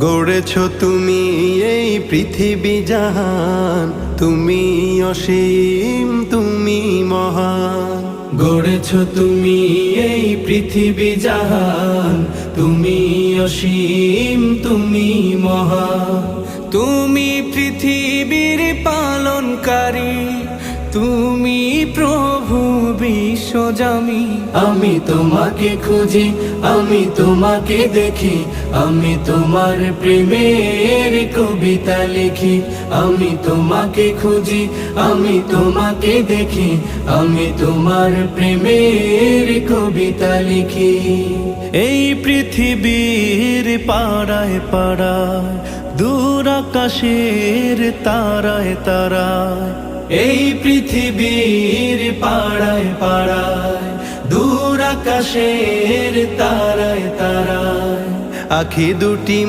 গড়েছ তুমি এই পৃথিবী জাহান, তুমি অসীম তুমি মহান। গড়েছ তুমি এই পৃথিবী জাহান, তুমি অসীম তুমি মহান। তুমি পৃথিবীর পালনকারী, তুমি প্রভু বিশ্বজামি। আমি তোমাকে খুঁজি, আমি তোমাকে দেখি, আমি তোমার প্রেমের কবিতা লিখি। আমি তোমাকে খুঁজি, আমি তোমাকে দেখি, আমি তোমার প্রেমের কবিতা লিখি। এই পৃথিবীর পাড়ায় পাড়ায়, দূর আকাশের তারায় তারায়। এই পৃথিবীর পাড়ায় পাড়ায়, দূর আকাশের তারায় তারায়। আখি দুটি